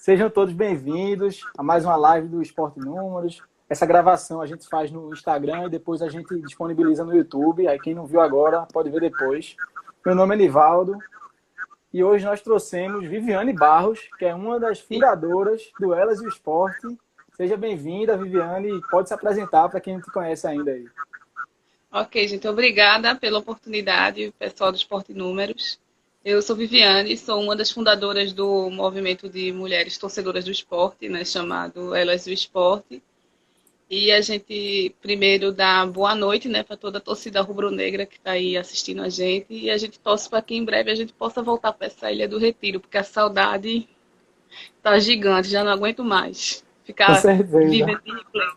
Sejam todos bem-vindos a mais uma live do Esporte Números. Essa gravação a gente faz no Instagram e depois a gente disponibiliza no YouTube. Aí quem não viu agora pode ver depois. Meu nome é Nivaldo e hoje nós trouxemos Viviane Barros, que é uma das fundadoras do Elas e o Esporte. Seja bem-vinda, Viviane, e pode se apresentar para quem não te conhece ainda aí. Ok, gente, obrigada pela oportunidade, pessoal do Esporte Números. Eu sou Viviane, sou uma das fundadoras do movimento de mulheres torcedoras do esporte, né, chamado Elas e o Esporte. E a gente primeiro dá boa noite, né, para toda a torcida rubro-negra que está aí assistindo a gente. E a gente torce para que em breve a gente possa voltar para essa Ilha do Retiro, porque a saudade tá gigante, já não aguento mais Com ficar certeza. vivendo de replay.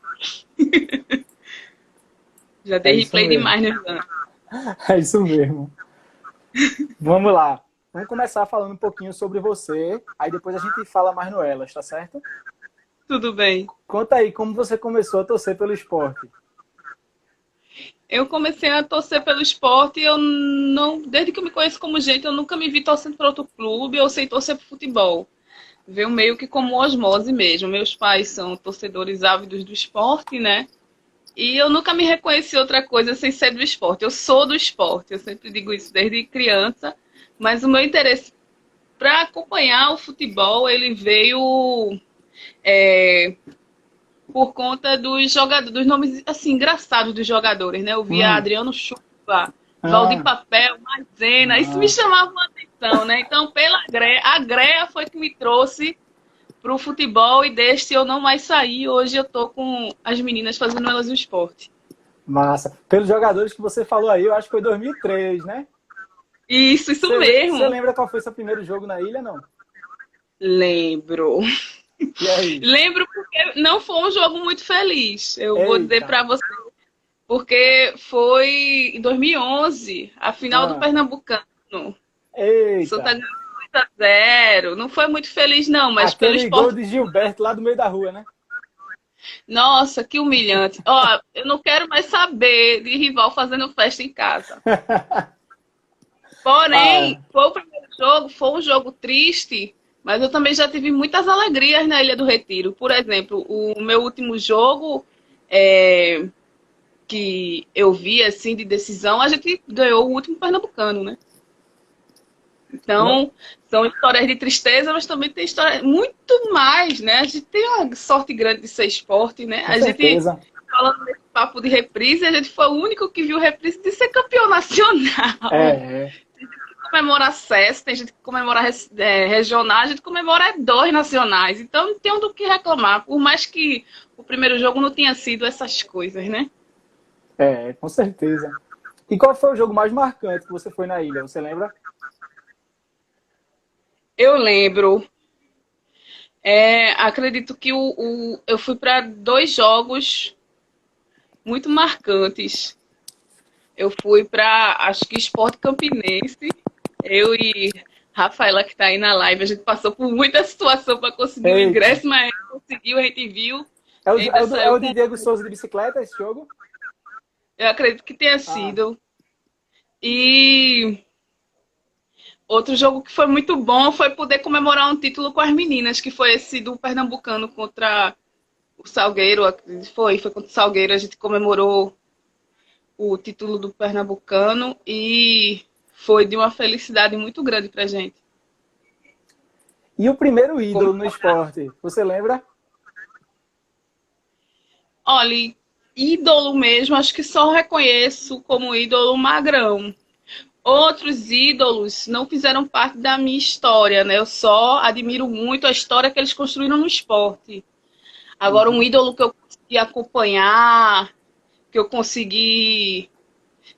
Já É dei isso replay mesmo. demais, né? É isso mesmo. Vamos lá. Vamos começar falando um pouquinho sobre você, aí depois a gente fala mais no Elas, tá certo? Tudo bem. Conta aí como você começou a torcer pelo esporte. Eu comecei a torcer pelo esporte e eu não, desde que eu me conheço como gente, eu nunca me vi torcendo para outro clube ou sem torcer para futebol. Veio meio que como osmose mesmo. Meus pais são torcedores ávidos do esporte, né? E eu nunca me reconheci outra coisa sem ser do esporte. Eu sou do esporte, eu sempre digo isso desde criança, mas o meu interesse para acompanhar o futebol, ele veio por conta dos jogadores, dos nomes assim engraçados dos jogadores, né? Eu via Hum. Adriano Chuva, Valdir Ah, Papel, Maisena, isso me ah. chamava a atenção, né? Então, pela greia, a greia foi que me trouxe pro futebol e deste eu não mais saí. Hoje eu tô com as meninas fazendo elas o esporte. Massa. Pelos jogadores que você falou aí, eu acho que foi 2003, né? Isso Você mesmo. lembra qual foi seu primeiro jogo na ilha, não? Lembro. E aí? Lembro porque não foi um jogo muito feliz. Eu vou dizer Eita. para você, porque foi em 2011, a final do Ah, Pernambucano. Santa eita. ganhou 2-0. Não foi muito feliz, não, mas pelo Aquele gol esporte. de Gilberto lá do meio da rua, né? Nossa, que humilhante. Ó, eu não quero mais saber de rival fazendo festa em casa. Ah, Porém, foi o primeiro jogo, foi um jogo triste, mas eu também já tive muitas alegrias na Ilha do Retiro. Por exemplo, o meu último jogo que eu vi assim de decisão, a gente ganhou o último Pernambucano, né? não, Então, são histórias de tristeza, mas também tem histórias muito mais, né? A gente tem uma sorte grande de ser esporte, né? com A gente, certeza. falando desse papo de reprise, a gente foi o único que viu reprise de ser campeão nacional. É, Comemora acesso, tem gente que comemora regional, a gente comemora dois nacionais. Então não tem do que reclamar, por mais que o primeiro jogo não tenha sido essas coisas, né? com certeza. E qual foi o jogo mais marcante que você foi na ilha? Você lembra? Eu lembro, acredito que eu fui para dois jogos muito marcantes. Eu fui para, acho que Sport Campinense, eu e Rafaela, que está aí na live, a gente passou por muita situação para conseguir o Eita. ingresso, mas a gente conseguiu, a gente viu, É o, e ainda é saiu o com. de Diego Souza de bicicleta, esse jogo? Eu acredito que tenha Ah, sido. E outro jogo que foi muito bom foi poder comemorar um título com as meninas, que foi esse do Pernambucano contra o Salgueiro. Foi contra o Salgueiro, a gente comemorou o título do Pernambucano e foi de uma felicidade muito grande pra gente. e o primeiro ídolo no Comemorar. esporte, você lembra? Olha, ídolo mesmo, acho que só reconheço como ídolo o Magrão. Outros ídolos não fizeram parte da minha história, né? Eu só admiro muito a história que eles construíram no esporte. Agora, um Uhum. ídolo que eu consegui acompanhar, que eu consegui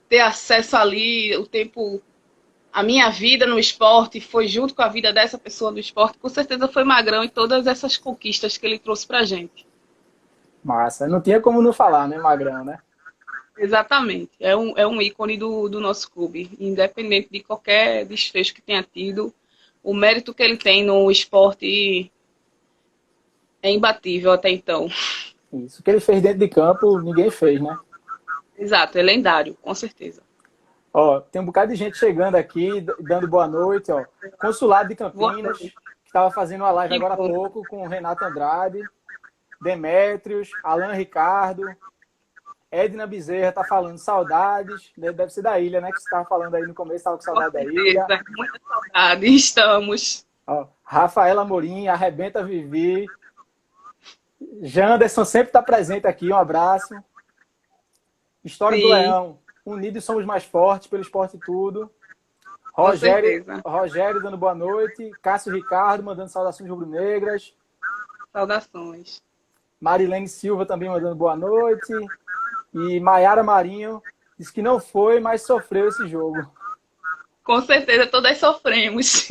ter acesso ali, o tempo, a minha vida no esporte foi junto com a vida dessa pessoa do esporte, com certeza foi Magrão e todas essas conquistas que ele trouxe pra gente. Massa. Não tinha como não falar, né, Magrão, né? Exatamente. É um ícone do nosso clube. Independente de qualquer desfecho que tenha tido, o mérito que ele tem no esporte é imbatível até então. Isso. O que ele fez dentro de campo, ninguém fez, né? Exato, é lendário, com certeza. Ó, tem um bocado de gente chegando aqui, dando boa noite, ó. Consulado de Boa Campinas, noite. que Estava fazendo uma live Que agora há bom. pouco com o Renato Andrade, Demétrios, Alan Ricardo, Edna Bezerra tá falando saudades, deve ser da ilha, né? Que você estava falando aí no começo, estava com Com saudade da ilha. certeza. Muita saudade. Estamos. Ó, Rafaela Morim, Arrebenta Vivi. Janderson sempre está presente aqui, um abraço. História do Sim, Leão, unidos somos mais fortes, pelo esporte e tudo. com certeza. Rogério dando boa noite. Cássio Ricardo mandando saudações rubro-negras. Saudações. Marilene Silva também mandando boa noite. E Maiara Marinho disse que não foi, mas sofreu esse jogo. Com certeza, todas sofremos.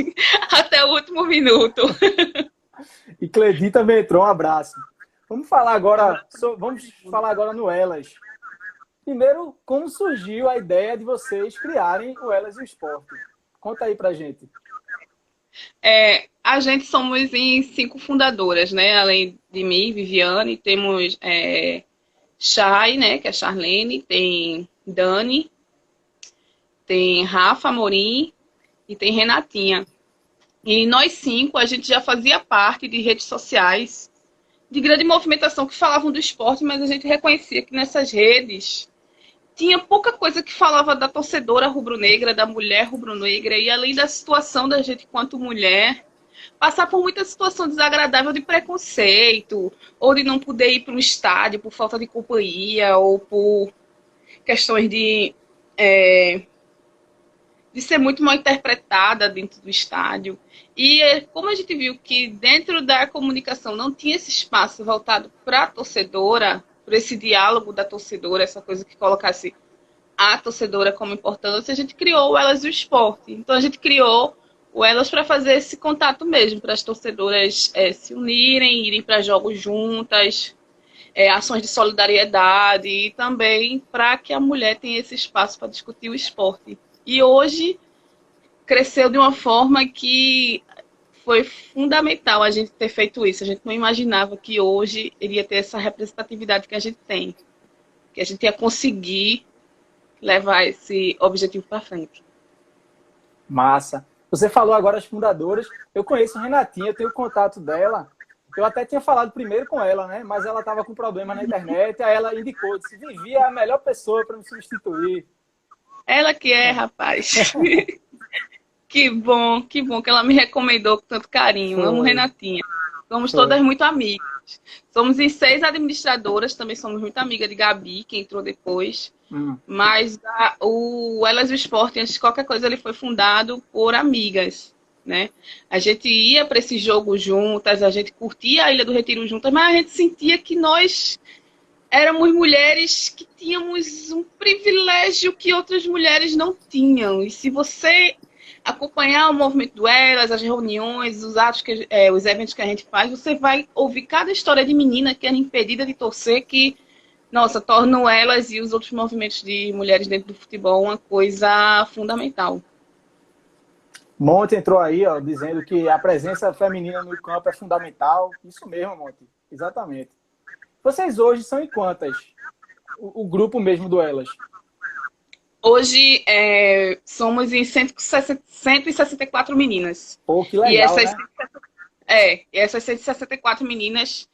Até o último minuto. E Cledi também entrou, um abraço. Vamos falar agora no Elas. Primeiro, como surgiu a ideia de vocês criarem o Elas e o Esporte? Conta aí pra gente. A gente somos em 5 fundadoras, né? Além de mim, Viviane, temos Chay, né? Que é a Charlene, tem Dani, tem Rafa Amorim e tem Renatinha. E nós 5, a gente já fazia parte de redes sociais de grande movimentação que falavam do esporte, mas a gente reconhecia que nessas redes tinha pouca coisa que falava da torcedora rubro-negra, da mulher rubro-negra, e além da situação da gente quanto mulher, passar por muita situação desagradável de preconceito, ou de não poder ir para um estádio por falta de companhia, ou por questões de ser muito mal interpretada dentro do estádio. E como a gente viu que dentro da comunicação não tinha esse espaço voltado para a torcedora, para esse diálogo da torcedora, essa coisa que colocasse a torcedora como importância, a gente criou o Elas do Esporte. Então a gente criou o Elas para fazer esse contato mesmo, para as torcedoras se unirem, irem para jogos juntas, ações de solidariedade e também para que a mulher tenha esse espaço para discutir o esporte. E hoje cresceu de uma forma que foi fundamental a gente ter feito isso. A gente não imaginava que hoje iria ter essa representatividade que a gente tem, que a gente ia conseguir levar esse objetivo para frente. Massa. Você falou agora as fundadoras. Eu conheço a Renatinha, eu tenho o contato dela. Eu até tinha falado primeiro com ela, né? Mas ela estava com problema na internet, aí ela indicou, disse, Vivi é a melhor pessoa para me substituir. Ela que é, rapaz. Que bom que ela me recomendou com tanto carinho. Foi. Amo Renatinha. Somos Foi. todas muito amigas. Somos em 6 administradoras, também somos muito amigas de Gabi, que entrou depois. Mas o Elas do Esporte, antes de qualquer coisa, ele foi fundado por amigas, né? A gente ia para esse jogo juntas, a gente curtia a Ilha do Retiro juntas, mas a gente sentia que nós éramos mulheres que tínhamos um privilégio que outras mulheres não tinham. E se você acompanhar o movimento do Elas, as reuniões, os atos, os eventos que a gente faz, você vai ouvir cada história de menina que era impedida de torcer, que, nossa, tornam Elas e os outros movimentos de mulheres dentro do futebol uma coisa fundamental. Monte entrou aí, ó, dizendo que a presença feminina no campo é fundamental. Isso mesmo, Monte. Exatamente. Vocês hoje são em quantas? O grupo mesmo do Elas? Hoje somos em 164 meninas. Pô, que legal, né? E essas 164 meninas,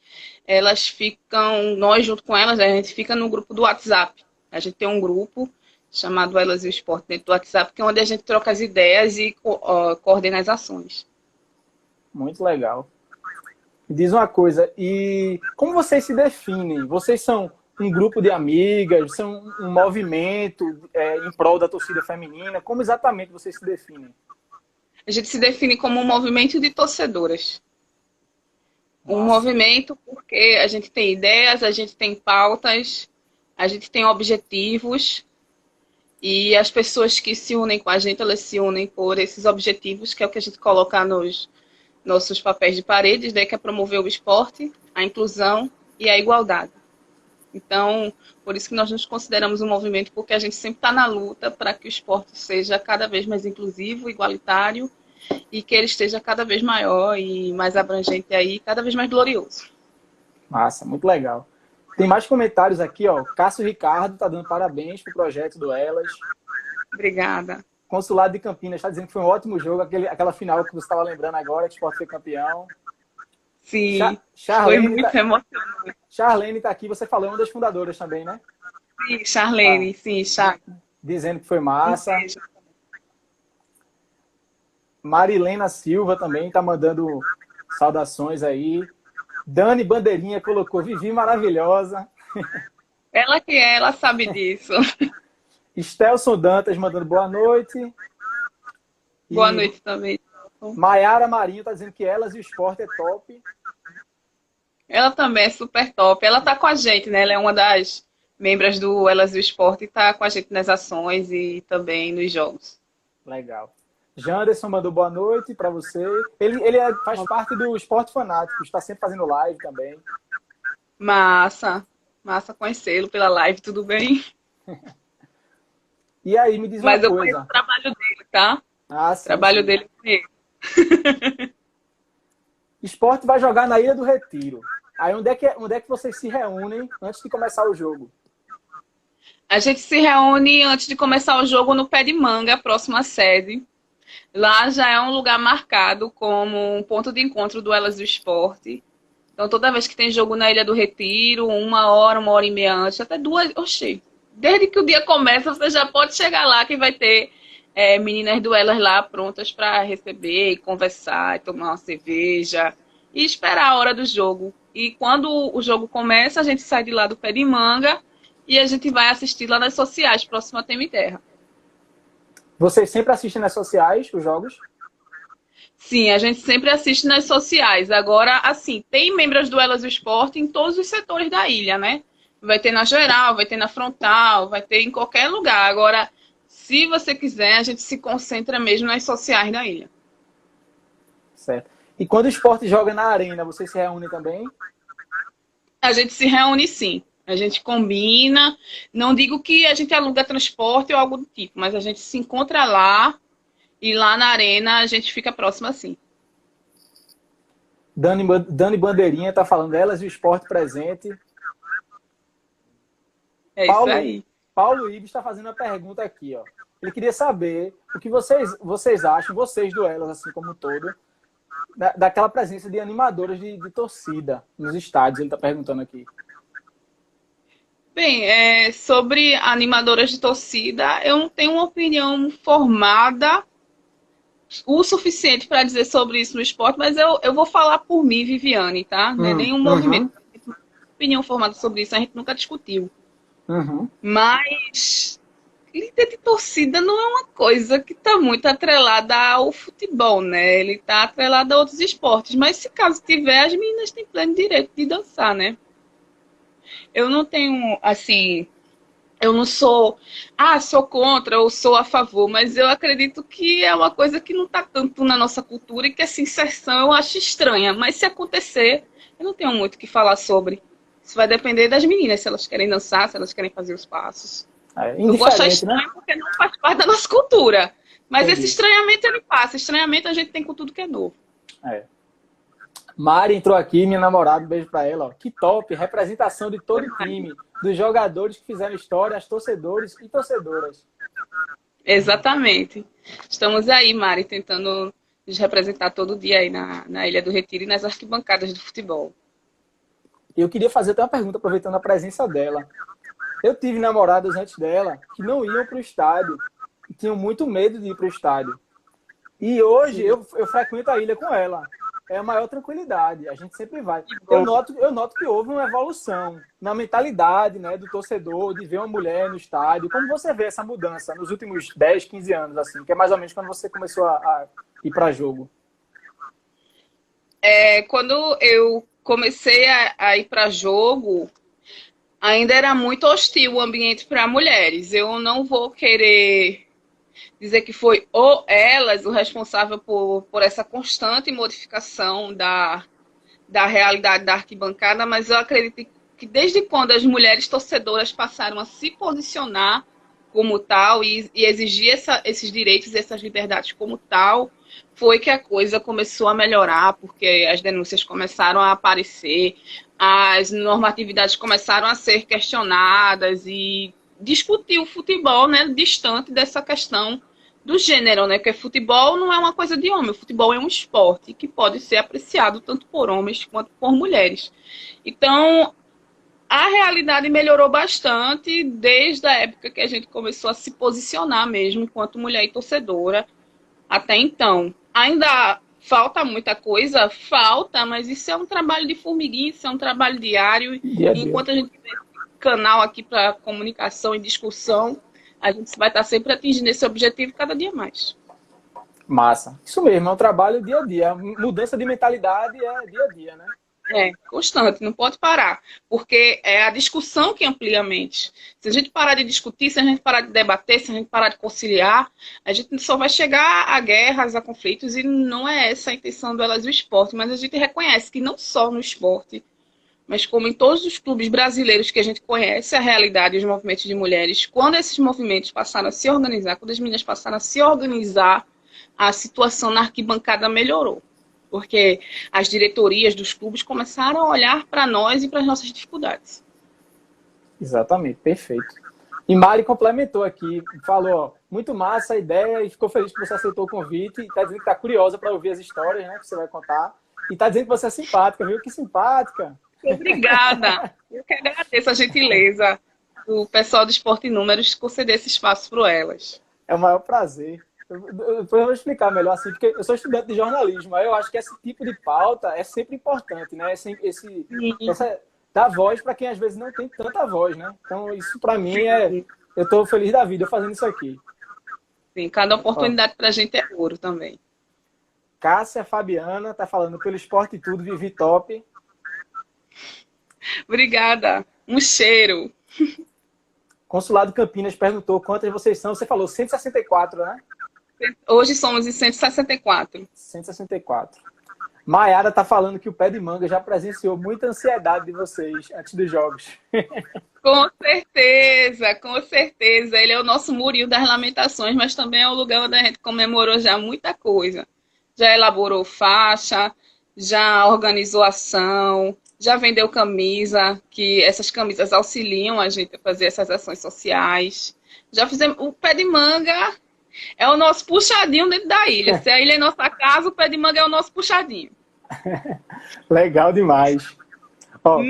elas ficam, nós junto com elas, a gente fica no grupo do WhatsApp. A gente tem um grupo chamado Elas e o Esporte dentro do WhatsApp, que é onde a gente troca as ideias e coordena as ações. Muito legal. Me diz uma coisa, e como vocês se definem? Vocês são um grupo de amigas, são um movimento em prol da torcida feminina? Como exatamente vocês se definem? A gente se define como um movimento de torcedoras. Um movimento porque a gente tem ideias, a gente tem pautas, a gente tem objetivos e as pessoas que se unem com a gente, elas se unem por esses objetivos, que é o que a gente coloca nos nossos papéis de paredes, né, que é promover o esporte, a inclusão e a igualdade. Então, por isso que nós nos consideramos um movimento, porque a gente sempre está na luta para que o esporte seja cada vez mais inclusivo, igualitário, e que ele esteja cada vez maior e mais abrangente aí, cada vez mais glorioso. Massa, muito legal. Tem mais comentários aqui, ó. Cássio Ricardo está dando parabéns pro projeto do Elas. Obrigada. Consulado de Campinas está dizendo que foi um ótimo jogo, aquela final que você estava lembrando agora, que o Sport foi campeão. Sim, foi Charlene muito emocionante. Charlene está aqui, você falou, uma das fundadoras também, né? Sim, Charlene, sim, Dizendo que foi massa. Marilena Silva também está mandando saudações aí. Dani Bandeirinha colocou Vivi maravilhosa. Ela sabe disso. Estelson Dantas mandando boa noite. Boa noite também. Maiara Marinho está dizendo que elas e o esporte é top. Ela também é super top. Ela tá com a gente, né? Ela é uma das membros do Elas e o Esporte e tá com a gente nas ações e também nos jogos. Legal. Janderson mandou boa noite para você. Ele faz parte do Esporte Fanático, está sempre fazendo live também. Massa conhecê-lo pela live, tudo bem? E aí, me diz uma Mas eu coisa. conheço o trabalho dele, tá? Sim, o trabalho sim. dele com ele. Esporte vai jogar na Ilha do Retiro. Aí onde é que vocês se reúnem antes de começar o jogo? A gente se reúne antes de começar o jogo no Pé de Manga, próxima sede. Lá já é um lugar marcado como um ponto de encontro do Elas do Esporte. Então, toda vez que tem jogo na Ilha do Retiro, 1 hora e meia antes, até 2, oxê. Desde que o dia começa, você já pode chegar lá que vai ter meninas do Elas lá prontas para receber, conversar, tomar uma cerveja e esperar a hora do jogo. E quando o jogo começa, a gente sai de lá do Pé de Manga e a gente vai assistir lá nas sociais, próximo a Tema e Terra. Vocês sempre assistem nas sociais os jogos? Sim, a gente sempre assiste nas sociais. Agora, assim, tem membros do Elas do Esporte em todos os setores da ilha, né? Vai ter na geral, vai ter na frontal, vai ter em qualquer lugar. Agora, se você quiser, a gente se concentra mesmo nas sociais da ilha. Certo. E quando o esporte joga na arena, vocês se reúnem também? A gente se reúne sim. A gente combina. Não digo que a gente aluga transporte ou algo do tipo, mas a gente se encontra lá e lá na arena a gente fica próximo assim. Dani Bandeirinha está falando delas e o esporte presente. É isso aí. Paulo Ibis está fazendo uma pergunta aqui, ó. Ele queria saber o que vocês acham, vocês do Elas, assim como um todo, daquela presença de animadoras de torcida nos estádios. Ele está perguntando aqui. Bem, sobre animadoras de torcida, eu não tenho uma opinião formada o suficiente para dizer sobre isso no esporte, mas eu vou falar por mim, Viviane, tá? Não é nenhum movimento. Opinião formada sobre isso, a gente nunca discutiu. Mas líder de torcida não é uma coisa que está muito atrelada ao futebol, né? Ele está atrelado a outros esportes. Mas se caso tiver, as meninas têm pleno direito de dançar, né? Eu não tenho, assim, eu não sou, sou contra ou sou a favor, mas eu acredito que é uma coisa que não está tanto na nossa cultura e que essa inserção eu acho estranha. Mas se acontecer, eu não tenho muito o que falar sobre. Isso vai depender das meninas, se elas querem dançar, se elas querem fazer os passos. Eu gosto estranho, né? Porque não faz parte da nossa cultura. Mas esse estranhamento ele passa. Estranhamento a gente tem com tudo que é novo. Mari entrou aqui, minha namorada, um beijo pra ela. Ó. Que top, representação de todo o time, dos jogadores que fizeram história, as torcedores e torcedoras. Exatamente. Estamos aí, Mari, tentando nos representar todo dia aí na Ilha do Retiro e nas arquibancadas do futebol. Eu queria fazer até uma pergunta, aproveitando a presença dela. Eu tive namoradas antes dela que não iam para o estádio, e tinham muito medo de ir para o estádio. E hoje eu frequento a ilha com ela. É a maior tranquilidade, a gente sempre vai. Eu noto que houve uma evolução na mentalidade, né, do torcedor, de ver uma mulher no estádio. Como você vê essa mudança nos últimos 10, 15 anos, assim, que é mais ou menos quando você começou a ir para jogo? Quando eu comecei a ir para jogo, ainda era muito hostil o ambiente para mulheres. Eu não vou querer dizer que foi elas o responsável por essa constante modificação da realidade da arquibancada, mas eu acredito que desde quando as mulheres torcedoras passaram a se posicionar como tal e exigir esses direitos e essas liberdades como tal, foi que a coisa começou a melhorar, porque as denúncias começaram a aparecer, as normatividades começaram a ser questionadas e discutir o futebol, né, distante dessa questão do gênero, né? Porque futebol não é uma coisa de homem, o futebol é um esporte que pode ser apreciado tanto por homens quanto por mulheres. Então, a realidade melhorou bastante desde a época que a gente começou a se posicionar mesmo enquanto mulher e torcedora até então. Ainda falta muita coisa? Falta, mas isso é um trabalho de formiguinha, isso é um trabalho diário. Dia a E dia. enquanto a gente tem esse canal aqui para comunicação e discussão, a gente vai estar sempre atingindo esse objetivo cada dia mais. Massa. Isso mesmo, é um trabalho dia a dia. Mudança de mentalidade é dia a dia, né? É, constante, não pode parar, porque é a discussão que amplia a mente. Se a gente parar de discutir, se a gente parar de debater, se a gente parar de conciliar, a gente só vai chegar a guerras, a conflitos, e não é essa a intenção do Elas do Esporte, mas a gente reconhece que não só no esporte, mas como em todos os clubes brasileiros que a gente conhece a realidade e os movimentos de mulheres, quando esses movimentos passaram a se organizar, quando as meninas passaram a se organizar, a situação na arquibancada melhorou. Porque as diretorias dos clubes começaram a olhar para nós e para as nossas dificuldades. Exatamente, perfeito. E Mari complementou aqui, falou, ó, muito massa a ideia e ficou feliz que você aceitou o convite. E está dizendo que está curiosa para ouvir as histórias, né, que você vai contar. E está dizendo que você é simpática, viu? Que simpática. Obrigada. Eu que agradeço a gentileza do pessoal do Esporte Números conceder esse espaço para elas. É o maior prazer. Depois eu vou explicar melhor assim, porque eu sou estudante de jornalismo, aí eu acho que esse tipo de pauta é sempre importante, né? Dar voz para quem às vezes não tem tanta voz, né? Então, isso para mim eu estou feliz da vida fazendo isso aqui. Sim, cada oportunidade para a gente é ouro também. Cássia Fabiana tá falando pelo esporte e tudo, Vivi top. Obrigada. Um cheiro. Consulado Campinas perguntou quantas vocês são. Você falou 164, né? Hoje somos em 164. 164. Maiara tá falando que o Pé de Manga já presenciou muita ansiedade de vocês antes dos jogos. Com certeza, com certeza. Ele é o nosso murinho das lamentações, mas também é o lugar onde a gente comemorou já muita coisa. Já elaborou faixa, já organizou ação, já vendeu camisa, que essas camisas auxiliam a gente a fazer essas ações sociais. Já fizemos. O Pé de Manga é o nosso puxadinho dentro da ilha. Se a ilha é nossa casa, o Pé de Manga é o nosso puxadinho. Legal demais. Ó,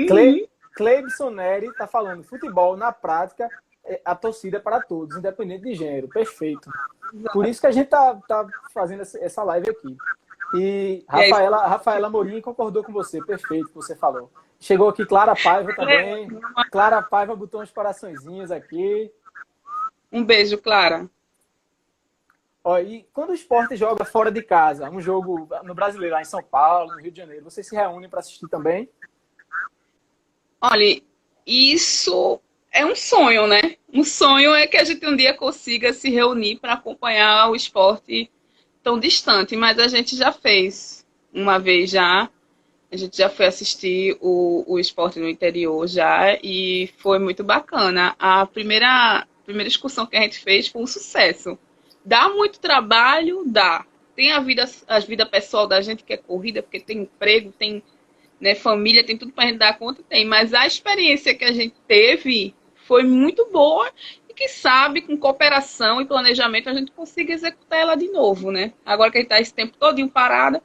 Cleibson Neri está falando, futebol na prática, a torcida é para todos, independente de gênero. Perfeito. Por isso que a gente tá fazendo essa live aqui. E Rafaela Morim concordou com você, perfeito, que você falou. Chegou aqui Clara Paiva também. Clara Paiva botou uns coraçõezinhos aqui. Um beijo, Clara. Ó, e quando o esporte joga fora de casa, um jogo no Brasileiro, lá em São Paulo, no Rio de Janeiro, vocês se reúnem para assistir também? Olha, isso é um sonho, né? Um sonho é que a gente um dia consiga se reunir para acompanhar o esporte tão distante, mas a gente já fez uma vez já. A gente já foi assistir o esporte no interior já e foi muito bacana. A primeira excursão que a gente fez foi um sucesso. Dá muito trabalho? Dá. Tem a vida pessoal da gente que é corrida, porque tem emprego, tem, né, família, tem tudo para a gente dar conta, tem. Mas a experiência que a gente teve foi muito boa e que sabe, com cooperação e planejamento, a gente consiga executar ela de novo, né? Agora que a gente está esse tempo todinho parada,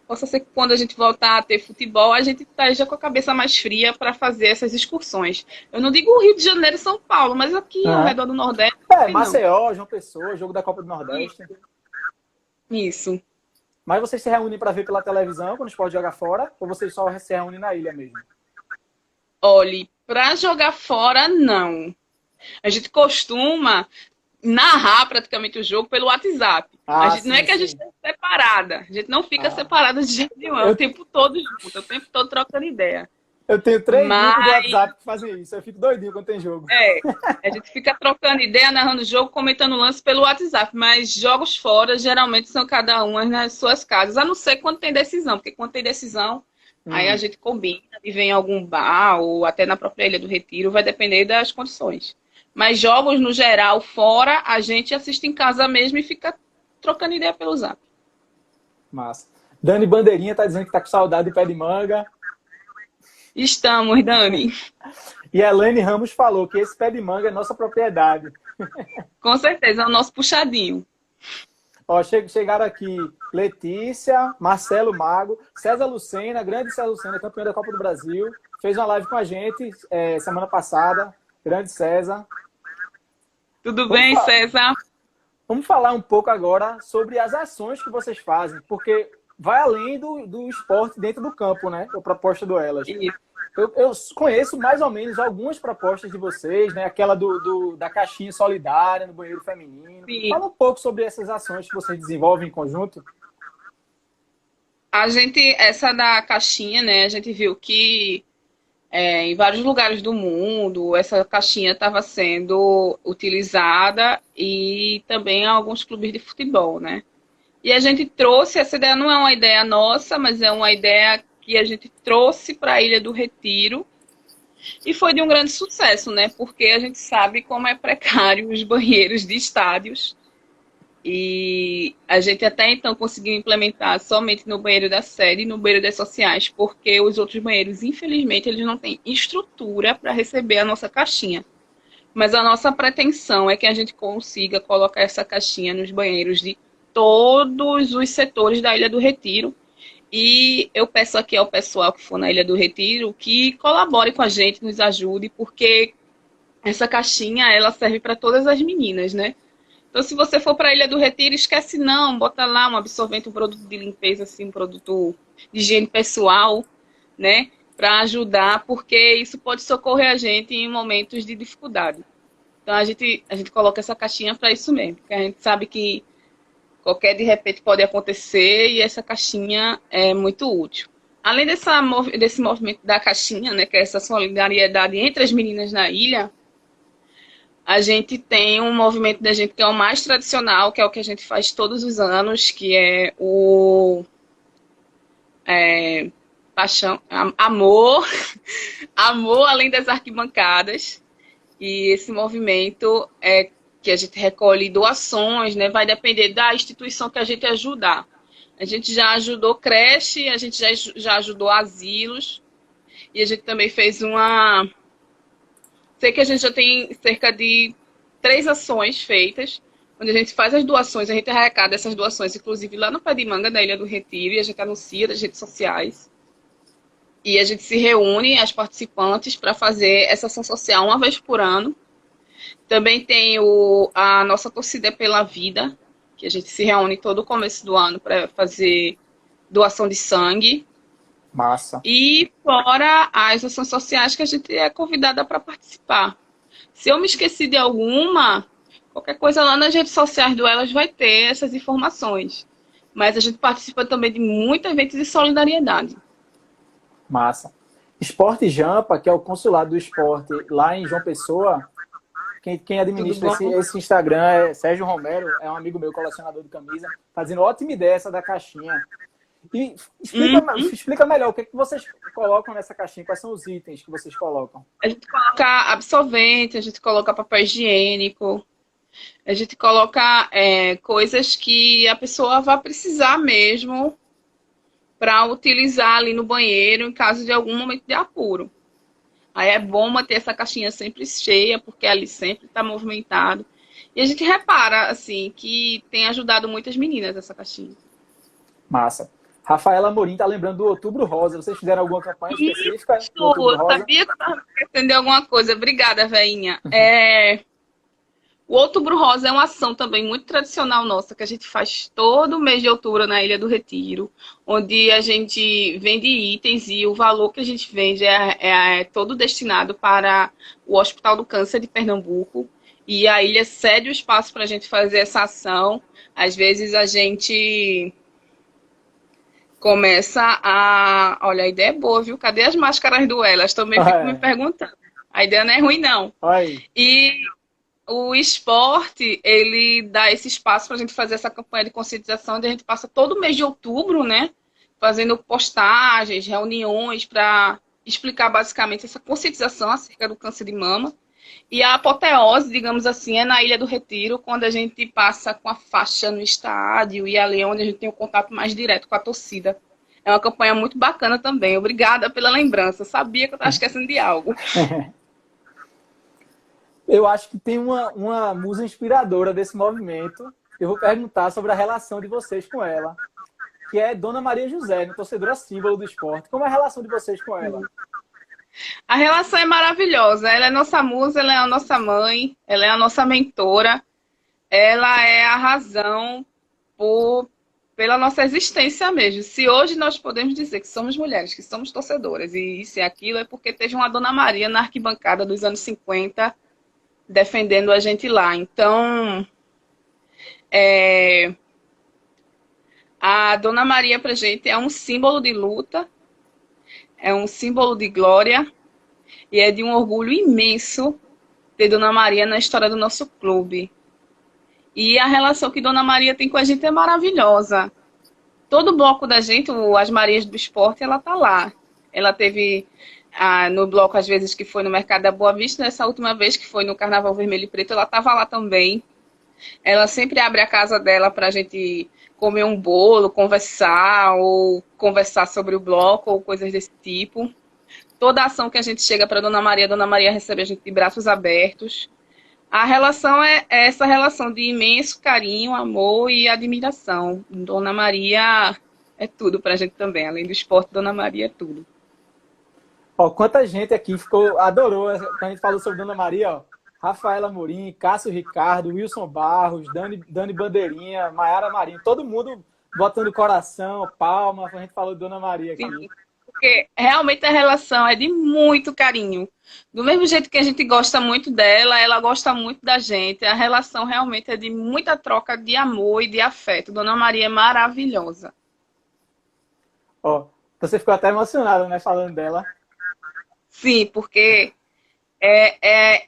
possa ser que quando a gente voltar a ter futebol, a gente esteja com a cabeça mais fria para fazer essas excursões. Eu não digo Rio de Janeiro e São Paulo, mas aqui ao redor do Nordeste. Maceió, João Pessoa, jogo da Copa do Nordeste. Isso. Mas vocês se reúnem para ver pela televisão quando o esporte joga fora? Ou vocês só se reúnem na ilha mesmo? Olhe, para jogar fora, não. A gente costuma narrar praticamente o jogo pelo WhatsApp. Não é que a gente esteja separada. A gente não fica separada de jeito nenhum. O tempo todo junto, o tempo todo trocando ideia. Eu tenho 3 grupos do WhatsApp que fazem isso. Eu fico doidinho quando tem jogo. A gente fica trocando ideia, narrando o jogo, comentando lance pelo WhatsApp. Mas jogos fora, geralmente, são cada uma nas suas casas. A não ser quando tem decisão. Porque quando tem decisão, aí a gente combina e vem em algum bar ou até na própria Ilha do Retiro. Vai depender das condições. Mas jogos, no geral, fora, a gente assiste em casa mesmo e fica trocando ideia pelo Zap. Massa. Dani Bandeirinha tá dizendo que tá com saudade de Pé de Manga. Estamos, Dani. E a Elaine Ramos falou que esse Pé de Manga é nossa propriedade. Com certeza, é o nosso puxadinho. Ó, chegaram aqui Letícia, Marcelo Mago, César Lucena, grande César Lucena, campeão da Copa do Brasil, fez uma live com a gente semana passada. Grande César. Tudo bem, César? Vamos falar um pouco agora sobre as ações que vocês fazem, porque vai além do esporte dentro do campo, né? A proposta do Elas. Eu conheço mais ou menos algumas propostas de vocês, né? Aquela da caixinha solidária no banheiro feminino. Sim. Fala um pouco sobre essas ações que vocês desenvolvem em conjunto. Essa da caixinha, né? A gente viu que em vários lugares do mundo essa caixinha estava sendo utilizada e também em alguns clubes de futebol, né? E a gente trouxe, essa ideia não é uma ideia nossa, mas é uma ideia que a gente trouxe para a Ilha do Retiro e foi de um grande sucesso, né? Porque a gente sabe como é precário os banheiros de estádios e a gente até então conseguiu implementar somente no banheiro da sede e no banheiro das sociais, porque os outros banheiros, infelizmente, eles não têm estrutura para receber a nossa caixinha. Mas a nossa pretensão é que a gente consiga colocar essa caixinha nos banheiros de todos os setores da Ilha do Retiro. E eu peço aqui ao pessoal que for na Ilha do Retiro que colabore com a gente, nos ajude, porque essa caixinha ela serve para todas as meninas, né? Então, se você for para a Ilha do Retiro, esquece não, bota lá um absorvente, um produto de limpeza, assim, um produto de higiene pessoal, né? Para ajudar, porque isso pode socorrer a gente em momentos de dificuldade. Então, a gente coloca essa caixinha para isso mesmo, porque a gente sabe que qualquer de repente pode acontecer e essa caixinha é muito útil. Além desse movimento da caixinha, né, que é essa solidariedade entre as meninas na ilha, a gente tem um movimento da gente que é o mais tradicional, que é o que a gente faz todos os anos, que é o paixão, amor, amor além das arquibancadas. E esse movimento é que a gente recolhe doações, né? Vai depender da instituição que a gente ajudar. A gente já ajudou creche, a gente já ajudou asilos, e a gente também fez uma... Sei que a gente já tem cerca de 3 ações feitas, onde a gente faz as doações, a gente arrecada essas doações, inclusive lá no Pé de Manga, da Ilha do Retiro, e a gente anuncia nas redes sociais. E a gente se reúne, as participantes, para fazer essa ação social uma vez por ano. Também tem a nossa torcida pela vida, que a gente se reúne todo o começo do ano para fazer doação de sangue. Massa. E fora as ações sociais que a gente é convidada para participar. Se eu me esqueci de alguma, qualquer coisa lá nas redes sociais do Elas vai ter essas informações. Mas a gente participa também de muitos eventos de solidariedade. Massa. Esporte Jampa, que é o consulado do esporte lá em João Pessoa, quem administra esse Instagram é Sérgio Romero, é um amigo meu, colecionador de camisa, fazendo ótima ideia essa da caixinha. E explica melhor o que vocês colocam nessa caixinha, quais são os itens que vocês colocam? A gente coloca absorvente, a gente coloca papel higiênico, a gente coloca coisas que a pessoa vai precisar mesmo para utilizar ali no banheiro em caso de algum momento de apuro. Aí é bom manter essa caixinha sempre cheia, porque ali sempre está movimentado. E a gente repara, assim, que tem ajudado muitas meninas essa caixinha. Massa. Rafaela Amorim está lembrando do Outubro Rosa. Vocês fizeram alguma campanha específica? Isso, sabia que eu estava esquecendo de alguma coisa. Obrigada, veinha. O Outubro Rosa é uma ação também muito tradicional nossa, que a gente faz todo mês de outubro na Ilha do Retiro, onde a gente vende itens e o valor que a gente vende é todo destinado para o Hospital do Câncer de Pernambuco. E a ilha cede o espaço para a gente fazer essa ação. Às vezes a gente começa a... Olha, a ideia é boa, viu? Cadê as máscaras do Elas? Também fico me perguntando. A ideia não é ruim, não. Aí. E o esporte, ele dá esse espaço para a gente fazer essa campanha de conscientização, onde a gente passa todo o mês de outubro, né? Fazendo postagens, reuniões para explicar basicamente essa conscientização acerca do câncer de mama. E a apoteose, digamos assim, é na Ilha do Retiro, quando a gente passa com a faixa no estádio e ali é onde a gente tem o contato mais direto com a torcida. É uma campanha muito bacana também. Obrigada pela lembrança. Sabia que eu estava esquecendo de algo. Eu acho que tem uma musa inspiradora desse movimento, eu vou perguntar sobre a relação de vocês com ela, que é Dona Maria José, torcedora símbolo do esporte. Como é a relação de vocês com ela? A relação é maravilhosa. Ela é nossa musa, ela é a nossa mãe, ela é a nossa mentora. Ela é a razão pela nossa existência mesmo. Se hoje nós podemos dizer que somos mulheres, que somos torcedoras, e isso e aquilo, é porque teve uma Dona Maria na arquibancada dos anos 50 defendendo a gente lá. Então, a Dona Maria pra gente é um símbolo de luta, é um símbolo de glória, e é de um orgulho imenso ter Dona Maria na história do nosso clube. E a relação que Dona Maria tem com a gente é maravilhosa. Todo bloco da gente, as Marias do Esporte, ela tá lá. Ela teve no bloco, às vezes, que foi no Mercado da Boa Vista. Nessa última vez, que foi no Carnaval Vermelho e Preto, ela estava lá também. Ela sempre abre a casa dela para a gente comer um bolo, conversar, ou conversar sobre o bloco, ou coisas desse tipo. Toda ação que a gente chega para Dona Maria recebe a gente de braços abertos. A relação é essa relação de imenso carinho, amor e admiração. Dona Maria é tudo pra gente também. Além do esporte, Dona Maria é tudo. Ó, quanta gente aqui adorou quando a gente falou sobre Dona Maria, ó. Rafaela Amorim, Cássio Ricardo, Wilson Barros, Dani Bandeirinha, Maiara Marinho, todo mundo botando coração, palma, a gente falou de Dona Maria aqui. Sim, porque realmente a relação é de muito carinho. Do mesmo jeito que a gente gosta muito dela, ela gosta muito da gente. A relação realmente é de muita troca de amor e de afeto. Dona Maria é maravilhosa. Ó, você ficou até emocionada, né, falando dela. Sim, porque é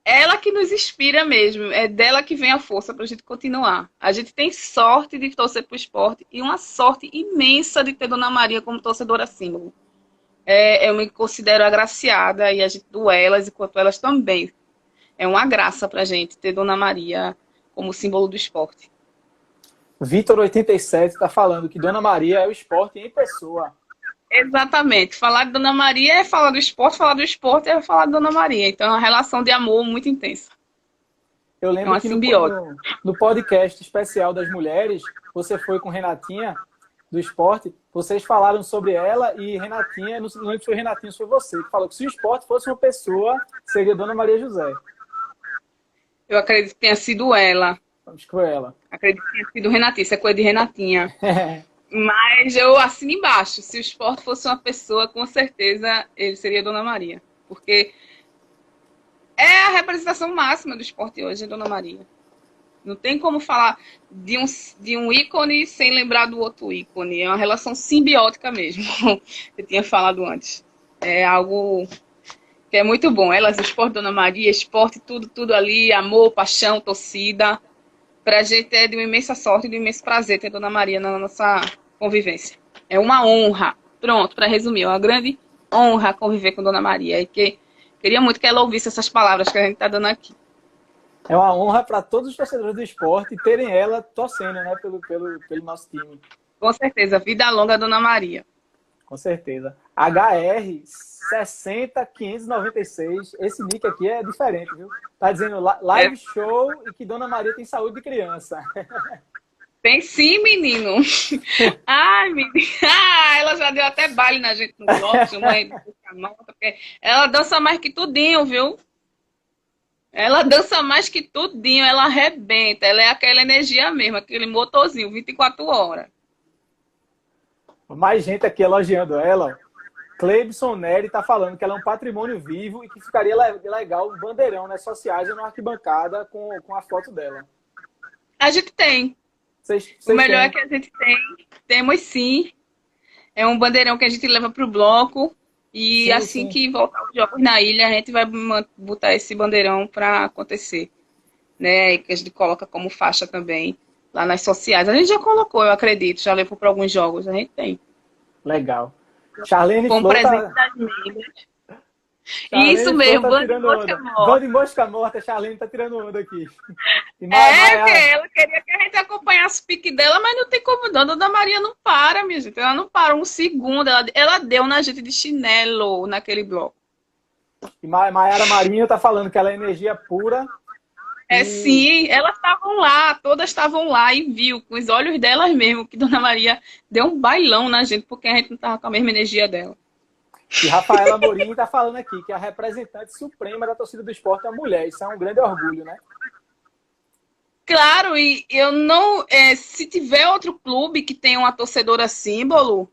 ela que nos inspira mesmo. É dela que vem a força para a gente continuar. A gente tem sorte de torcer para o esporte e uma sorte imensa de ter Dona Maria como torcedora símbolo. Eu me considero agraciada e a gente elas enquanto elas também. É uma graça pra gente ter Dona Maria como símbolo do esporte. Vitor87 está falando que Dona Maria é o esporte em pessoa. Exatamente. Falar de Dona Maria é falar do esporte é falar de Dona Maria. Então é uma relação de amor muito intensa. Eu lembro que no podcast especial das mulheres, você foi com Renatinha do esporte, vocês falaram sobre ela e Renatinha, não lembro se foi Renatinha ou foi você, que falou que se o esporte fosse uma pessoa, seria Dona Maria José. Eu acredito que tenha sido ela. Acho que foi ela. Acredito que tenha sido Renatinha, isso é coisa de Renatinha. Mas eu assino embaixo, se o esporte fosse uma pessoa, com certeza ele seria Dona Maria. Porque é a representação máxima do esporte hoje, é Dona Maria. Não tem como falar de um ícone sem lembrar do outro ícone. É uma relação simbiótica mesmo. Eu tinha falado antes. É algo que é muito bom. Elas, esporte, Dona Maria, esporte, tudo ali, amor, paixão, torcida. Pra gente é de uma imensa sorte e de um imenso prazer ter Dona Maria na nossa convivência. É uma honra. Pronto, para resumir, é uma grande honra conviver com Dona Maria. E que queria muito que ela ouvisse essas palavras que a gente está dando aqui. É uma honra para todos os torcedores do esporte terem ela torcendo, né, pelo nosso time. Com certeza. Vida longa, Dona Maria. Com certeza. HR 60596. Esse nick aqui é diferente, viu? Tá dizendo live show e que Dona Maria tem saúde de criança. Tem sim, menino. Ai, menino. Ela já deu até baile na gente no bloco, porque ela dança mais que tudinho, viu? Ela dança mais que tudinho, ela arrebenta. Ela é aquela energia mesmo, aquele motorzinho, 24 horas. Mais gente aqui elogiando ela. Cleibson Neri tá falando que ela é um patrimônio vivo e que ficaria legal um bandeirão nas sociais ou na arquibancada com a foto dela. A gente tem. O melhor é que a gente tem. Temos sim. É um bandeirão que a gente leva pro bloco. E sim. Que voltar os jogos na ilha, a gente vai botar esse bandeirão para acontecer. Né? Que a gente coloca como faixa também lá nas sociais. A gente já colocou, eu acredito. Já levou para alguns jogos. A gente tem. Legal. Charlene com Flor presente das amigas. Isso mesmo, bando de mosca morta. Bando de mosca morta, Charlene tá tirando onda aqui. Porque ela queria que a gente acompanhasse o pique dela, mas não tem como não. Dona Maria não para, minha gente. Ela não para um segundo. Ela deu na gente de chinelo naquele bloco. E Maiara Marinho tá falando que ela é energia pura Sim, elas estavam lá, todas estavam lá e viu com os olhos delas mesmo que Dona Maria deu um bailão na gente porque a gente não estava com a mesma energia dela. E Rafaela Amorim está falando aqui que a representante suprema da torcida do esporte é a mulher. Isso é um grande orgulho, né? Claro, e eu não. Se tiver outro clube que tenha uma torcedora símbolo,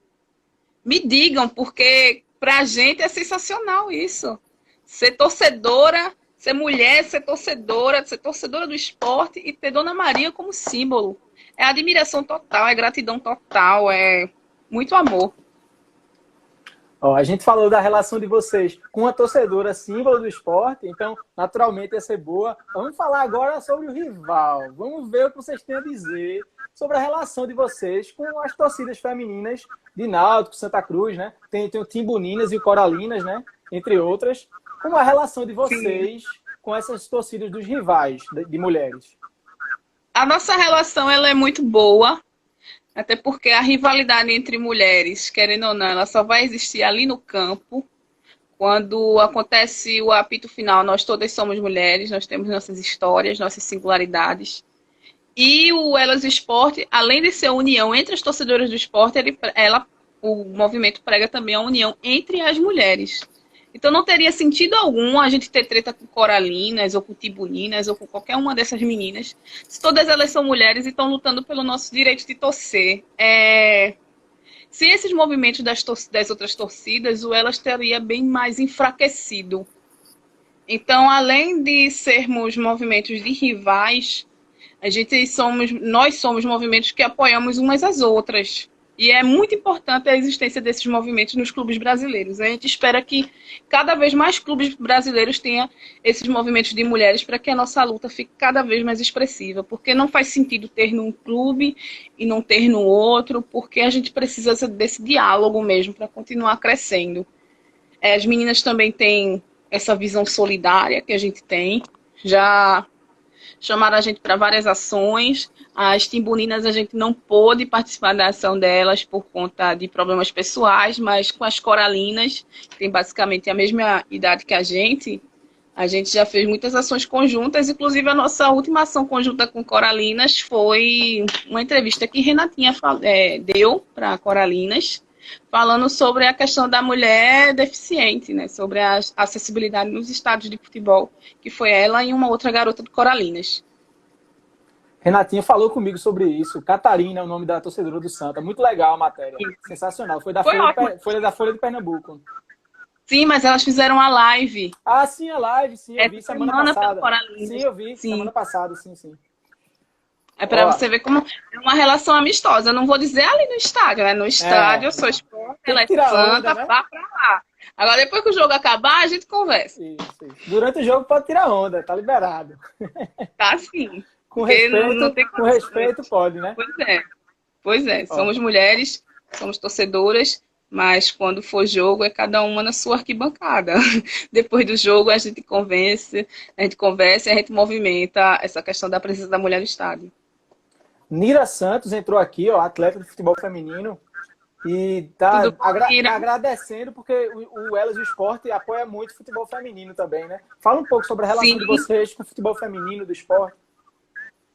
me digam, porque pra gente é sensacional isso. Ser torcedora, ser mulher, ser torcedora do esporte e ter Dona Maria como símbolo. É admiração total, é gratidão total, é muito amor. Ó, a gente falou da relação de vocês com a torcedora símbolo do esporte, então naturalmente ia ser boa. Vamos falar agora sobre o rival. Vamos ver o que vocês têm a dizer sobre a relação de vocês com as torcidas femininas de Náutico, Santa Cruz, né? Tem o Timbuninas e o Coralinas, né? Entre outras. Como é a relação de vocês com essas torcidas dos rivais de mulheres? A nossa relação ela é muito boa. Até porque a rivalidade entre mulheres, querendo ou não, ela só vai existir ali no campo. Quando acontece o apito final, nós todas somos mulheres, nós temos nossas histórias, nossas singularidades. E o Elas do Esporte, além de ser a união entre as torcedoras do esporte, o movimento prega também a união entre as mulheres. Então não teria sentido algum a gente ter treta com Coralinas, ou com Tibuninas, ou com qualquer uma dessas meninas, se todas elas são mulheres e estão lutando pelo nosso direito de torcer. Se esses movimentos das outras torcidas, o Elas teria bem mais enfraquecido. Então, além de sermos movimentos de rivais, nós somos movimentos que apoiamos umas às outras. E é muito importante a existência desses movimentos nos clubes brasileiros. A gente espera que cada vez mais clubes brasileiros tenham esses movimentos de mulheres para que a nossa luta fique cada vez mais expressiva. Porque não faz sentido ter num clube e não ter no outro, porque a gente precisa desse diálogo mesmo para continuar crescendo. As meninas também têm essa visão solidária que a gente tem. Já chamaram a gente para várias ações. As Timbuninas a gente não pôde participar da ação delas por conta de problemas pessoais, mas com as Coralinas, que tem basicamente a mesma idade que a gente já fez muitas ações conjuntas, inclusive a nossa última ação conjunta com Coralinas foi uma entrevista que Renatinha deu para Coralinas, falando sobre a questão da mulher deficiente, né? Sobre a acessibilidade nos estádios de futebol, que foi ela e uma outra garota de Coralinas. Renatinha falou comigo sobre isso. Catarina é o nome da torcedora do Santa. Muito legal a matéria. Sensacional. Foi da Folha de Pernambuco. Sim, mas elas fizeram a live. Ah, sim, a live. Sim, eu vi semana passada. Sim, eu vi semana passada. Sim. É para você ver como é uma relação amistosa. Eu não vou dizer ali no estádio, né? No estádio eu sou esporte, ela é Santa, né? Vá pra lá. Agora, depois que o jogo acabar, a gente conversa. Isso. Durante o jogo pode tirar onda, tá liberado. Tá sim. Com respeito pode, né? Pois é. Somos mulheres, somos torcedoras, mas quando for jogo é cada uma na sua arquibancada. Depois do jogo a gente conversa, a gente movimenta essa questão da presença da mulher no estádio. Nira Santos entrou aqui, ó, atleta de futebol feminino, e tá agradecendo porque o Elas do Esporte apoia muito o futebol feminino também, né? Fala um pouco sobre a relação de vocês com o futebol feminino do esporte.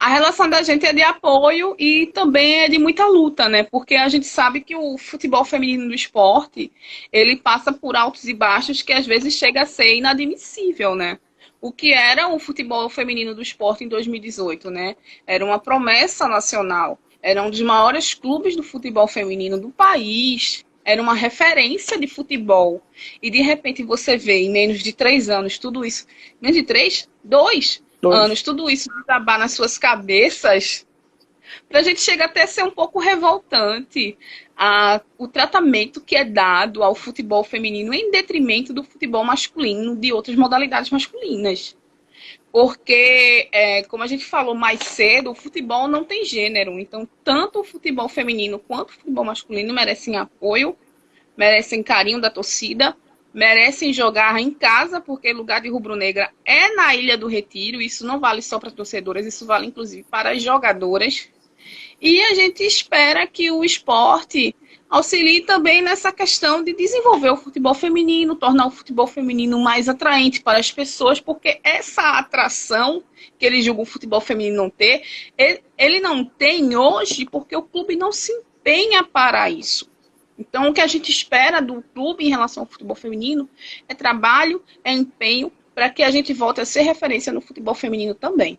A relação da gente é de apoio e também é de muita luta, né? Porque a gente sabe que o futebol feminino do esporte, ele passa por altos e baixos que às vezes chega a ser inadmissível, né? O que era o futebol feminino do esporte em 2018, né? Era uma promessa nacional, era um dos maiores clubes do futebol feminino do país, era uma referência de futebol. E de repente você vê em menos de 3 anos tudo isso, menos de 3? 2 anos, tudo isso desabar nas suas cabeças, pra gente chega até a ser um pouco revoltante o tratamento que é dado ao futebol feminino em detrimento do futebol masculino, de outras modalidades masculinas. Porque, como a gente falou mais cedo, o futebol não tem gênero. Então, tanto o futebol feminino quanto o futebol masculino merecem apoio, merecem carinho da torcida, merecem jogar em casa, porque lugar de rubro-negra é na Ilha do Retiro. Isso não vale só para torcedoras, isso vale inclusive para as jogadoras. E a gente espera que o esporte, auxilie também nessa questão de desenvolver o futebol feminino, tornar o futebol feminino mais atraente para as pessoas, porque essa atração que eles julgam o futebol feminino não ter, ele não tem hoje porque o clube não se empenha para isso. Então, o que a gente espera do clube em relação ao futebol feminino é trabalho, é empenho, para que a gente volte a ser referência no futebol feminino também.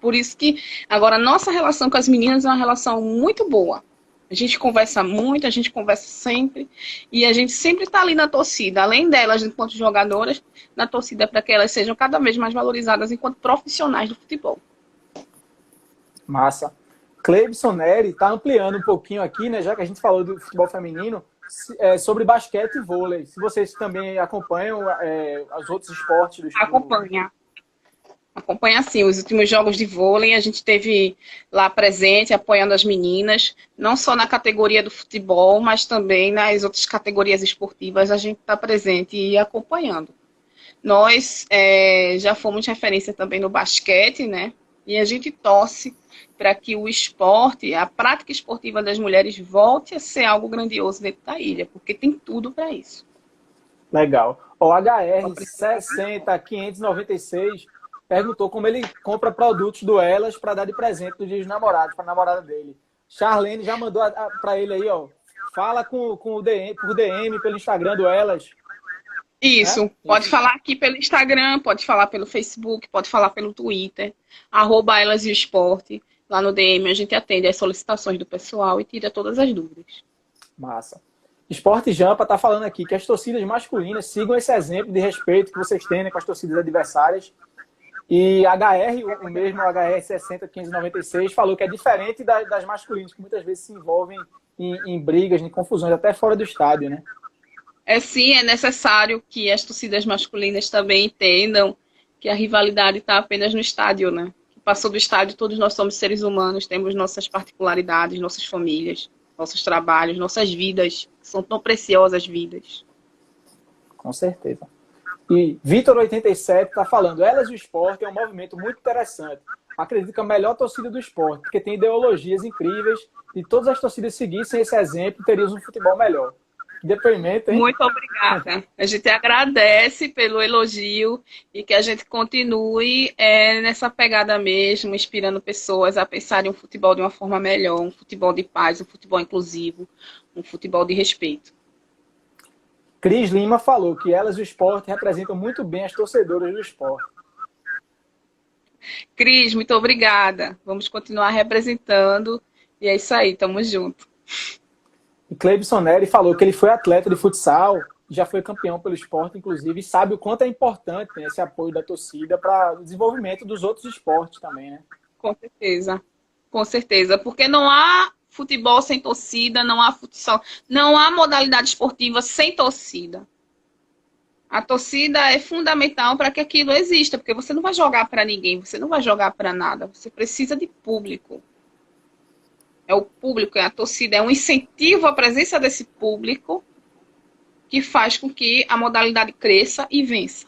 Por isso que, agora, a nossa relação com as meninas é uma relação muito boa. A gente conversa muito, a gente conversa sempre, e a gente sempre está ali na torcida, além delas, enquanto jogadoras, na torcida para que elas sejam cada vez mais valorizadas enquanto profissionais do futebol. Massa. Cleibson Neri está ampliando um pouquinho aqui, né, já que a gente falou do futebol feminino, sobre basquete e vôlei. Se vocês também acompanham os outros esportes do esporte. Acompanha sim, os últimos jogos de vôlei, a gente esteve lá presente, apoiando as meninas, não só na categoria do futebol, mas também nas outras categorias esportivas, a gente está presente e acompanhando. Nós já fomos referência também no basquete, né? E a gente torce para que o esporte, a prática esportiva das mulheres volte a ser algo grandioso dentro da ilha, porque tem tudo para isso. Legal. O HR 60596 perguntou como ele compra produtos do Elas para dar de presente no Dia dos Namorados, para a namorada dele. Charlene já mandou para ele aí, ó. Fala com o DM, por DM, pelo Instagram do Elas. Isso. Pode falar aqui pelo Instagram, pode falar pelo Facebook, pode falar pelo Twitter, @ElasEoSport. Lá no DM a gente atende as solicitações do pessoal e tira todas as dúvidas. Massa. Esporte Jampa está falando aqui que as torcidas masculinas sigam esse exemplo de respeito que vocês têm, né, com as torcidas adversárias. E HR, o mesmo HR 60596, falou que é diferente das masculinas, que muitas vezes se envolvem em brigas, em confusões, até fora do estádio, né? Sim, é necessário que as torcidas masculinas também entendam que a rivalidade está apenas no estádio, né? Que passou do estádio, todos nós somos seres humanos, temos nossas particularidades, nossas famílias, nossos trabalhos, nossas vidas, que são tão preciosas vidas. Com certeza. E Vitor87 está falando, Elas do Esporte é um movimento muito interessante. Acredito que é a melhor torcida do esporte, porque tem ideologias incríveis e todas as torcidas seguissem esse exemplo, teríamos um futebol melhor. Depoimento, hein? Muito obrigada. A gente agradece pelo elogio e que a gente continue nessa pegada mesmo, inspirando pessoas a pensarem o futebol de uma forma melhor, um futebol de paz, um futebol inclusivo, um futebol de respeito. Cris Lima falou que Elas do Esporte representam muito bem as torcedoras do esporte. Cris, muito obrigada. Vamos continuar representando. E é isso aí, tamo junto. E Cleibson Neri falou que ele foi atleta de futsal, já foi campeão pelo esporte, inclusive, e sabe o quanto é importante, né, esse apoio da torcida para o desenvolvimento dos outros esportes também, né? Com certeza. Com certeza. Porque não há futebol sem torcida, não há futsal, não há modalidade esportiva sem torcida. A torcida é fundamental para que aquilo exista, porque você não vai jogar para ninguém, você não vai jogar para nada, você precisa de público. É o público, é a torcida, é um incentivo à presença desse público que faz com que a modalidade cresça e vença.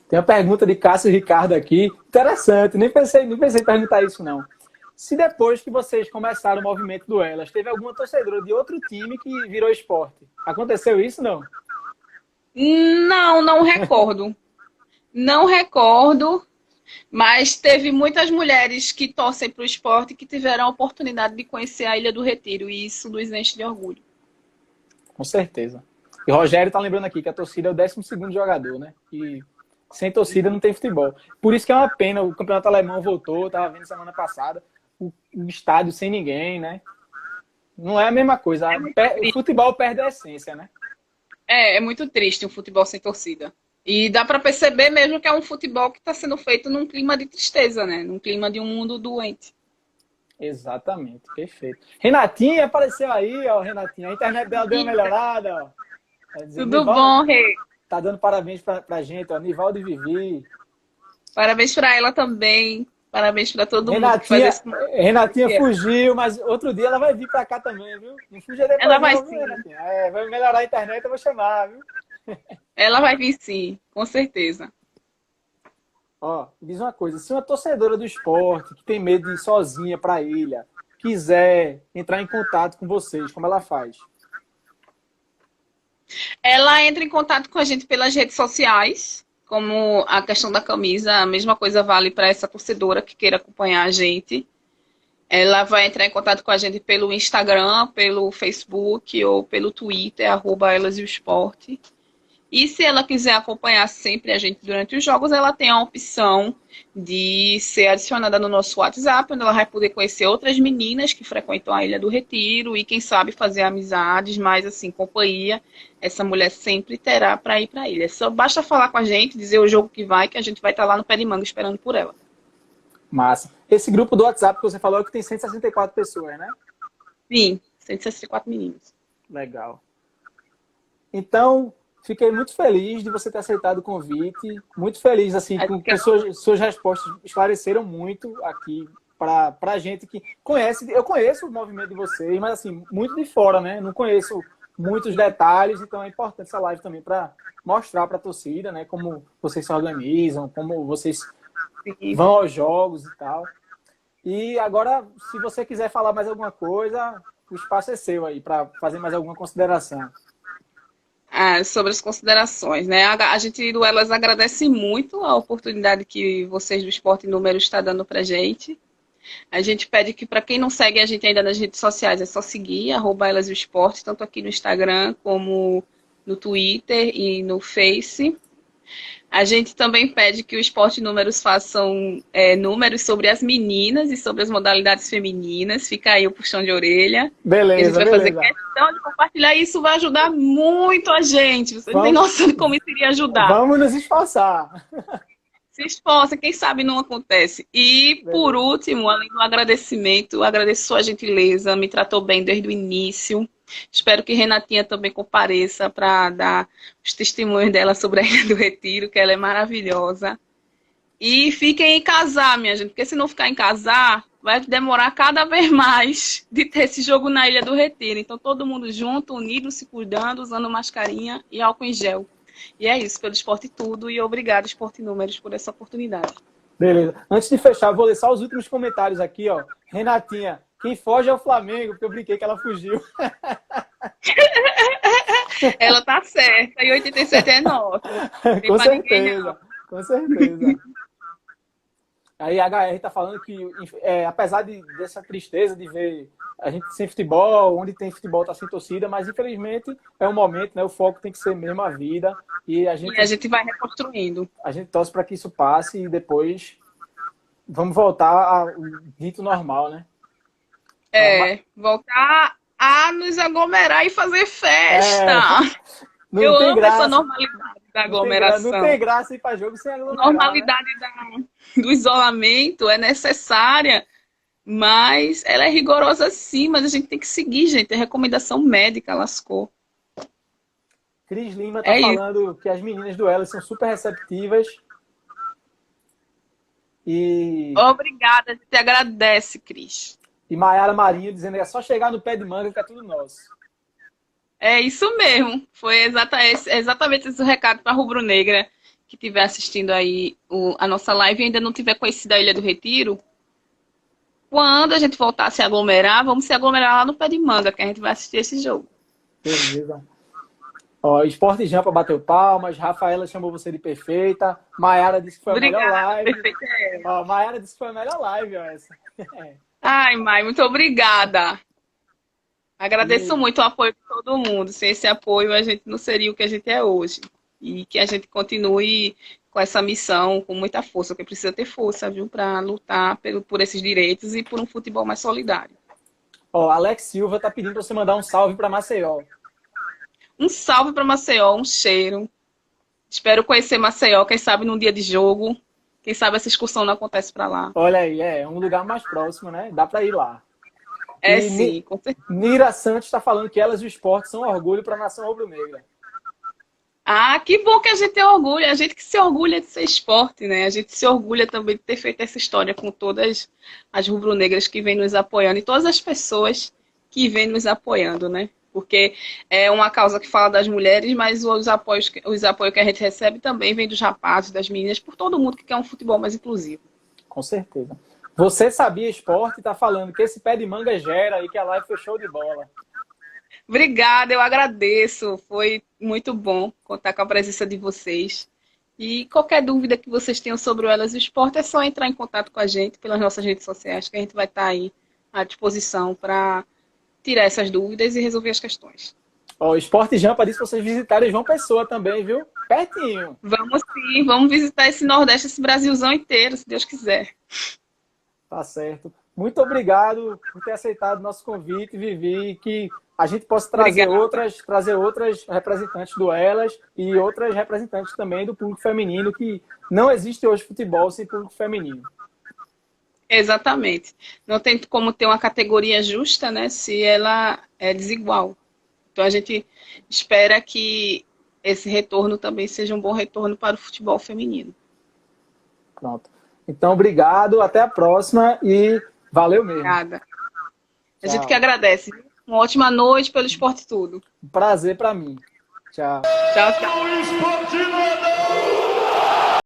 Tem uma pergunta de Cássio Ricardo aqui, interessante, nem pensei em perguntar isso não. Se depois que vocês começaram o movimento do Elas, teve alguma torcedora de outro time que virou esporte? Aconteceu isso, não? Não recordo. Não recordo, mas teve muitas mulheres que torcem para o esporte que tiveram a oportunidade de conhecer a Ilha do Retiro, e isso nos enche de orgulho. Com certeza. E o Rogério está lembrando aqui que a torcida é o 12º jogador, né? E sem torcida não tem futebol. Por isso que é uma pena, o campeonato alemão voltou, estava vendo semana passada, o estádio sem ninguém, né? Não é a mesma coisa. O futebol perde a essência, né? É muito triste um futebol sem torcida. E dá para perceber mesmo que é um futebol que está sendo feito num clima de tristeza, né? Num clima de um mundo doente. Exatamente, perfeito. Renatinha apareceu aí, ó, Renatinha. A internet dela deu uma melhorada, ó. Tudo bom, Rei? Tá dando parabéns pra gente, ó. Nivaldo e Vivi. Parabéns para ela também. Parabéns para todo Renatinha, mundo que faz esse... Renatinha fugiu, mas outro dia ela vai vir para cá também, viu? Não fuja depois, ela vai não, sim. Renatinha. Vai melhorar a internet, eu vou chamar, viu? Ela vai vir sim, com certeza. Ó, diz uma coisa, se uma torcedora do esporte que tem medo de ir sozinha para a ilha, quiser entrar em contato com vocês, como ela faz? Ela entra em contato com a gente pelas redes sociais, como a questão da camisa, a mesma coisa vale para essa torcedora que queira acompanhar a gente. Ela vai entrar em contato com a gente pelo Instagram, pelo Facebook ou pelo Twitter, @elaseosport. E se ela quiser acompanhar sempre a gente durante os jogos, ela tem a opção de ser adicionada no nosso WhatsApp, onde ela vai poder conhecer outras meninas que frequentam a Ilha do Retiro e, quem sabe, fazer amizades, mas, assim, companhia, essa mulher sempre terá para ir para a ilha. Só basta falar com a gente, dizer o jogo que a gente vai estar lá no pé de manga esperando por ela. Massa. Esse grupo do WhatsApp que você falou é que tem 164 pessoas, né? Sim, 164 meninos. Legal. Então, fiquei muito feliz de você ter aceitado o convite. Muito feliz, assim, com que suas respostas esclareceram muito aqui para a gente que conhece. Eu conheço o movimento de vocês, mas, assim, muito de fora, né? Não conheço muitos detalhes, então é importante essa live também para mostrar para a torcida, né? Como vocês se organizam, como vocês vão aos jogos e tal. E agora, se você quiser falar mais alguma coisa, o espaço é seu aí para fazer mais alguma consideração. Sobre as considerações, né? A gente do Elas agradece muito a oportunidade que vocês do Esporte Número está dando pra gente. A gente pede que, para quem não segue a gente ainda nas redes sociais, é só seguir, @elaseosport, tanto aqui no Instagram como no Twitter e no Face. A gente também pede que o Esporte Números façam números sobre as meninas e sobre as modalidades femininas. Fica aí o puxão de orelha. Beleza, a gente vai beleza. fazer questão de compartilhar. Isso vai ajudar muito a gente. Você não tem noção de como isso iria ajudar. Vamos nos esforçar. Se esforça, quem sabe não acontece. E, por último, além do agradecimento, eu agradeço sua gentileza, me tratou bem desde o início. Espero que Renatinha também compareça para dar os testemunhos dela sobre a Ilha do Retiro, que ela é maravilhosa. E fiquem em casar, minha gente, porque se não ficar em casar, vai demorar cada vez mais de ter esse jogo na Ilha do Retiro. Então, todo mundo junto, unido, se cuidando, usando mascarinha e álcool em gel. E é isso, pelo Esporte Tudo, e obrigado, Esporte Números, por essa oportunidade. Beleza. Antes de fechar, vou ler só os últimos comentários aqui, ó. Renatinha, quem foge é o Flamengo, porque eu brinquei que ela fugiu. Ela tá certa, e 87 é nossa. Com certeza, com certeza. Aí a HR tá falando que, apesar dessa tristeza de ver a gente sem futebol, onde tem futebol tá sem torcida, mas infelizmente é um momento, né? O foco tem que ser mesmo a vida. E a gente vai reconstruindo. A gente torce para que isso passe e depois vamos voltar ao rito normal, né? Voltar a nos aglomerar e fazer festa. Eu amo essa normalidade da aglomeração. Não tem graça ir para jogo sem aglomerar. Normalidade, né? Do isolamento é necessária, mas ela é rigorosa sim, mas a gente tem que seguir, gente. É recomendação médica, lascou. Cris Lima tá falando que as meninas do Elas são super receptivas. Obrigada, a gente agradece, Cris. E Maiara Marinho dizendo que é só chegar no pé de manga que é tudo nosso. É isso mesmo. Foi exatamente esse o recado para a Rubro-Negra que estiver assistindo aí a nossa live e ainda não tiver conhecido a Ilha do Retiro. Quando a gente voltar a se aglomerar, vamos se aglomerar lá no pé de manga, que a gente vai assistir esse jogo. Beleza. Ó, Esporte Jampa bateu palmas, Rafaela chamou você de perfeita, Maiara disse que foi a melhor live. Perfeita é ela. Ó, Maiara disse que foi a melhor live, ó, essa. Ai, Mai, muito obrigada. Agradeço muito o apoio de todo mundo. Sem esse apoio, a gente não seria o que a gente é hoje. E que a gente continue com essa missão com muita força, porque precisa ter força, viu, para lutar por esses direitos e por um futebol mais solidário. Ó, Alex Silva tá pedindo para você mandar um salve para Maceió. Um salve para Maceió, um cheiro. Espero conhecer Maceió, quem sabe num dia de jogo. Quem sabe essa excursão não acontece para lá. Olha aí, é um lugar mais próximo, né? Dá para ir lá. Sim, com certeza. Nira Santos está falando que Elas e o Esporte são orgulho para a nação rubro-negra. Que bom que a gente tem orgulho. A gente que se orgulha de ser esporte, né? A gente se orgulha também de ter feito essa história com todas as rubro-negras que vêm nos apoiando e todas as pessoas que vêm nos apoiando, né? Porque é uma causa que fala das mulheres, mas os apoios que a gente recebe também vem dos rapazes, das meninas, por todo mundo que quer um futebol mais inclusivo. Com certeza. Você Sabia Esporte tá falando que esse pé de manga gera e que a live foi show de bola. Obrigada, eu agradeço. Foi muito bom contar com a presença de vocês. E qualquer dúvida que vocês tenham sobre o Elas do Esporte, é só entrar em contato com a gente pelas nossas redes sociais, que a gente vai estar aí à disposição para tirar essas dúvidas e resolver as questões. Ó, o Esporte Jampa disse pra vocês visitarem João Pessoa também, viu? Pertinho. Vamos sim, vamos visitar esse Nordeste, esse Brasilzão inteiro, se Deus quiser. Tá certo. Muito obrigado por ter aceitado o nosso convite, Vivi, que a gente possa trazer outras representantes do Elas e outras representantes também do público feminino, que não existe hoje futebol sem público feminino. Exatamente. Não tem como ter uma categoria justa, né, se ela é desigual. Então a gente espera que esse retorno também seja um bom retorno para o futebol feminino. Pronto. Então, obrigado, até a próxima e valeu mesmo. Obrigada. A Tchau. gente que agradece. Uma ótima noite pelo Esporte Tudo. Um prazer para mim. Tchau. Tchau, tchau.